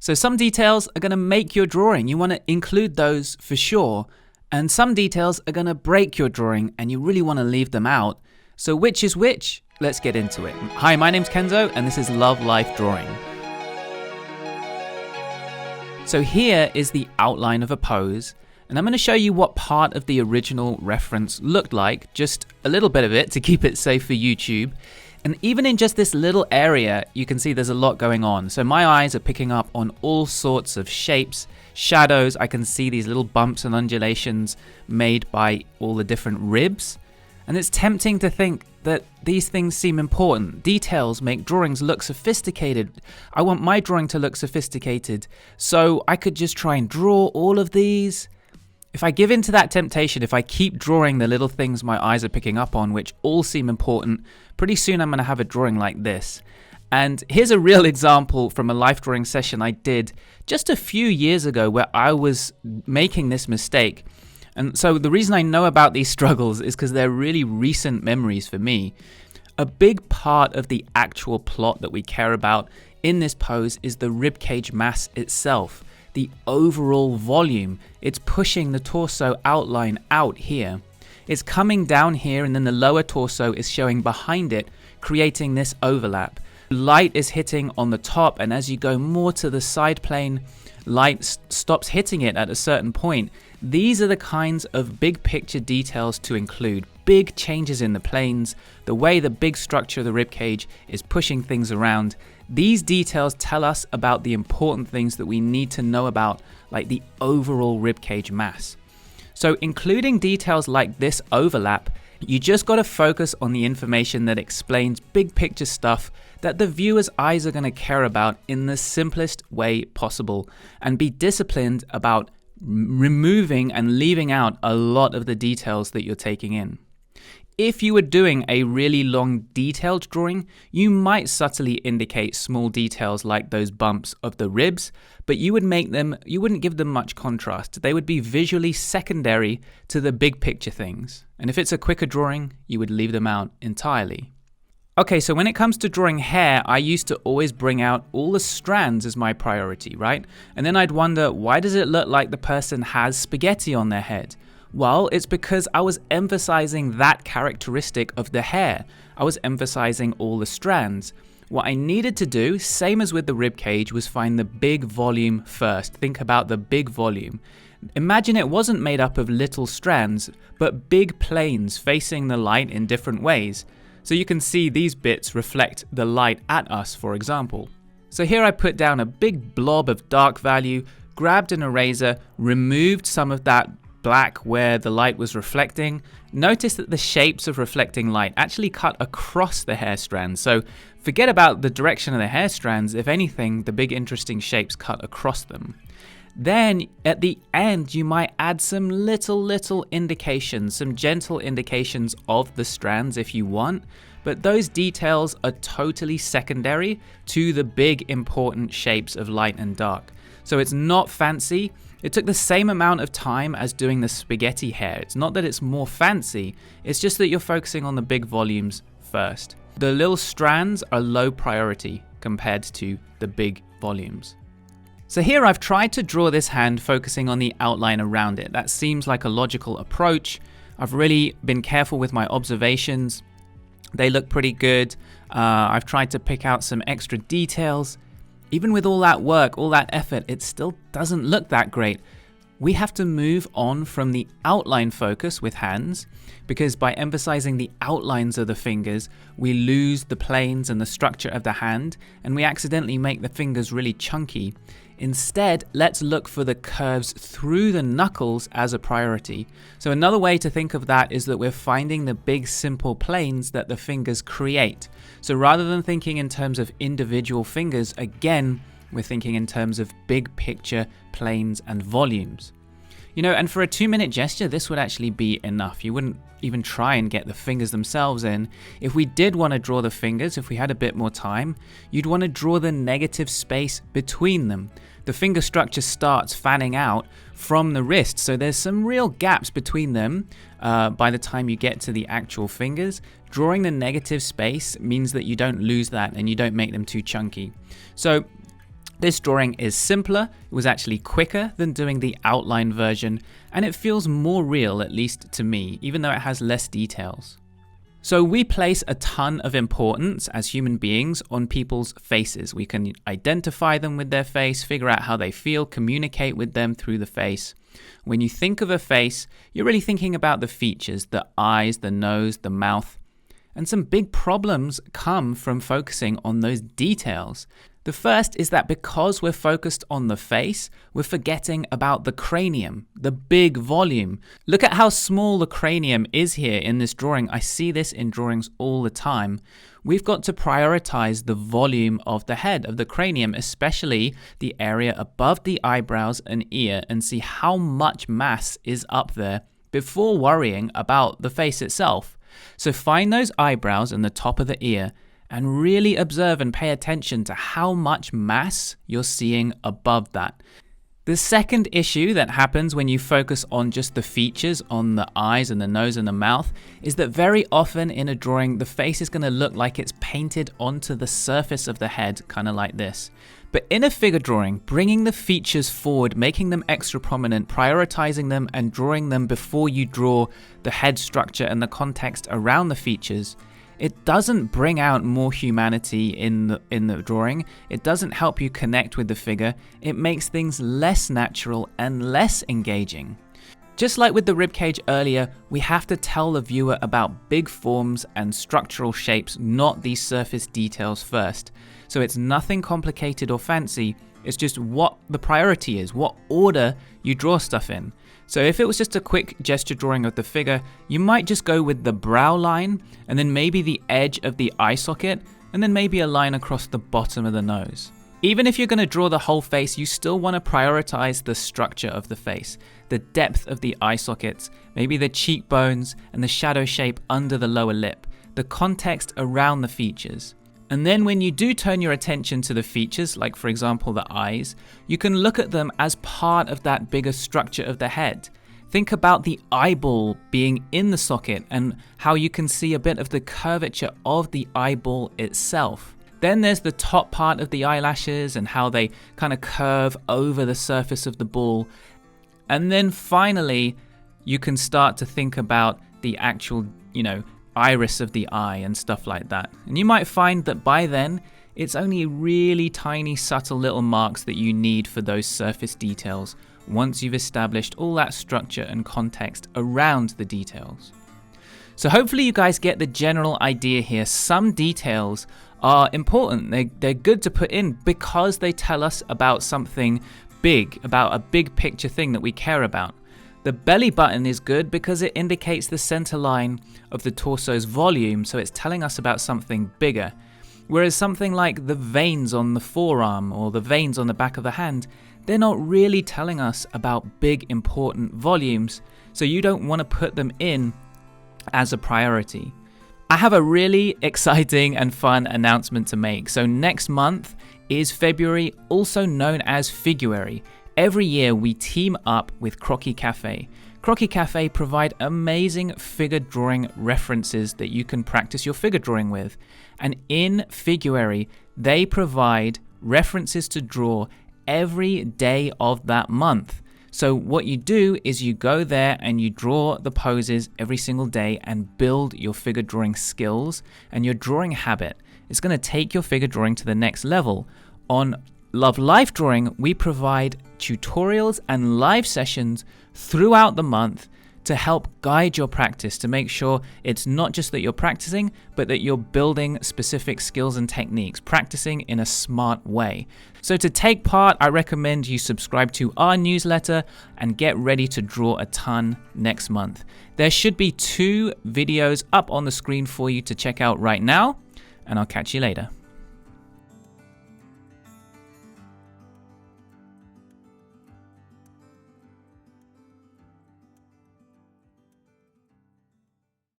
So some details are going to make your drawing. You want to include those for sure. And some details are going to break your drawing and you really want to leave them out. So which is which? Let's get into it. Hi, my name's Kenzo and this is Love Life Drawing. So here is the outline of a pose, and I'm going to show you what part of the original reference looked like, just a little bit of it to keep it safe for YouTube. And even in just this little area, you can see there's a lot going on. So my eyes are picking up on all sorts of shapes, shadows. I can see these little bumps and undulations made by all the different ribs. And it's tempting to think that these things seem important. Details make drawings look sophisticated. I want my drawing to look sophisticated, so I could just try and draw all of these. If I give in to that temptation, if I keep drawing the little things my eyes are picking up on, which all seem important, pretty soon I'm going to have a drawing like this. And here's a real example from a life drawing session I did just a few years ago where I was making this mistake. And so the reason I know about these struggles is because they're really recent memories for me. A big part of the actual plot that we care about in this pose is the ribcage mass itself, the overall volume. It's pushing the torso outline out here. It's coming down here and then the lower torso is showing behind it, creating this overlap. Light is hitting on the top, and as you go more to the side plane, light stops hitting it at a certain point. These are the kinds of big picture details to include. Big changes in the planes, the way the big structure of the ribcage is pushing things around. These details tell us about the important things that we need to know about, like the overall ribcage mass. So including details like this overlap, you just got to focus on the information that explains big picture stuff that the viewer's eyes are going to care about in the simplest way possible, and be disciplined about removing and leaving out a lot of the details that you're taking in. If you were doing a really long detailed drawing, you might subtly indicate small details like those bumps of the ribs, but you wouldn't give them much contrast. They would be visually secondary to the big picture things. And if it's a quicker drawing, you would leave them out entirely. Okay, so when it comes to drawing hair, I used to always bring out all the strands as my priority, right? And then I'd wonder, why does it look like the person has spaghetti on their head? Well, it's because I was emphasizing that characteristic of the hair. I was emphasizing all the strands. What I needed to do, same as with the rib cage, was find the big volume first. Think about the big volume. Imagine it wasn't made up of little strands, but big planes facing the light in different ways. So you can see these bits reflect the light at us, for example. So here I put down a big blob of dark value, grabbed an eraser, removed some of that black where the light was reflecting. Notice that the shapes of reflecting light actually cut across the hair strands. So forget about the direction of the hair strands. If anything, the big interesting shapes cut across them. Then at the end, you might add some little indications, some gentle indications of the strands if you want, but those details are totally secondary to the big important shapes of light and dark. So it's not fancy. It took the same amount of time as doing the spaghetti hair. It's not that it's more fancy, it's just that you're focusing on the big volumes first. The little strands are low priority compared to the big volumes. So here I've tried to draw this hand focusing on the outline around it. That seems like a logical approach. I've really been careful with my observations. They look pretty good. I've tried to pick out some extra details. Even with all that work, all that effort, it still doesn't look that great. We have to move on from the outline focus with hands, because by emphasizing the outlines of the fingers, we lose the planes and the structure of the hand, and we accidentally make the fingers really chunky. Instead, let's look for the curves through the knuckles as a priority. So another way to think of that is that we're finding the big simple planes that the fingers create. So rather than thinking in terms of individual fingers, again, we're thinking in terms of big picture planes and volumes. You know, and for a 2-minute gesture, this would actually be enough. You wouldn't even try and get the fingers themselves in. If we did want to draw the fingers, if we had a bit more time, you'd want to draw the negative space between them. The finger structure starts fanning out from the wrist, so there's some real gaps between them by the time you get to the actual fingers. Drawing the negative space means that you don't lose that and you don't make them too chunky. So This drawing is simpler, it was actually quicker than doing the outline version, and it feels more real, at least to me, even though it has less details. So we place a ton of importance as human beings on people's faces. We can identify them with their face, figure out how they feel, communicate with them through the face. When you think of a face, you're really thinking about the features, the eyes, the nose, the mouth. And some big problems come from focusing on those details. The first is that because we're focused on the face, we're forgetting about the cranium, the big volume. Look at how small the cranium is here in this drawing. I see this in drawings all the time. We've got to prioritize the volume of the head, of the cranium, especially the area above the eyebrows and ear, and see how much mass is up there before worrying about the face itself. So find those eyebrows and the top of the ear and really observe and pay attention to how much mass you're seeing above that. The second issue that happens when you focus on just the features, on the eyes and the nose and the mouth, is that very often in a drawing, the face is going to look like it's painted onto the surface of the head, kind of like this. But in a figure drawing, bringing the features forward, making them extra prominent, prioritizing them and drawing them before you draw the head structure and the context around the features, it doesn't bring out more humanity in the drawing. It doesn't help you connect with the figure. It makes things less natural and less engaging. Just like with the ribcage earlier, we have to tell the viewer about big forms and structural shapes, not these surface details first. So it's nothing complicated or fancy. It's just what the priority is, what order you draw stuff in. So if it was just a quick gesture drawing of the figure, you might just go with the brow line and then maybe the edge of the eye socket and then maybe a line across the bottom of the nose. Even if you're going to draw the whole face, you still want to prioritize the structure of the face, the depth of the eye sockets, maybe the cheekbones and the shadow shape under the lower lip, the context around the features. And then when you do turn your attention to the features, like for example the eyes, you can look at them as part of that bigger structure of the head. Think about the eyeball being in the socket and how you can see a bit of the curvature of the eyeball itself. Then there's the top part of the eyelashes and how they kind of curve over the surface of the ball. And then finally, you can start to think about the actual, iris of the eye and stuff like that. And you might find that by then, it's only really tiny, subtle little marks that you need for those surface details once you've established all that structure and context around the details. So hopefully you guys get the general idea here. Some details are important. They're good to put in because they tell us about something big, about a big picture thing that we care about. The belly button is good because it indicates the center line of the torso's volume, so it's telling us about something bigger. Whereas something like the veins on the forearm or the veins on the back of the hand, they're not really telling us about big important volumes, so you don't want to put them in as a priority. I have a really exciting and fun announcement to make. So next month is February, also known as Figuary. Every year we team up with Croquis Cafe. Croquis Cafe provide amazing figure drawing references that you can practice your figure drawing with. And in Figuary, they provide references to draw every day of that month. So what you do is you go there and you draw the poses every single day and build your figure drawing skills and your drawing habit. It's going to take your figure drawing to the next level. On Love Life Drawing, we provide tutorials and live sessions throughout the month to help guide your practice, to make sure it's not just that you're practicing, but that you're building specific skills and techniques, practicing in a smart way. So to take part, I recommend you subscribe to our newsletter and get ready to draw a ton next month. There should be 2 videos up on the screen for you to check out right now, and I'll catch you later.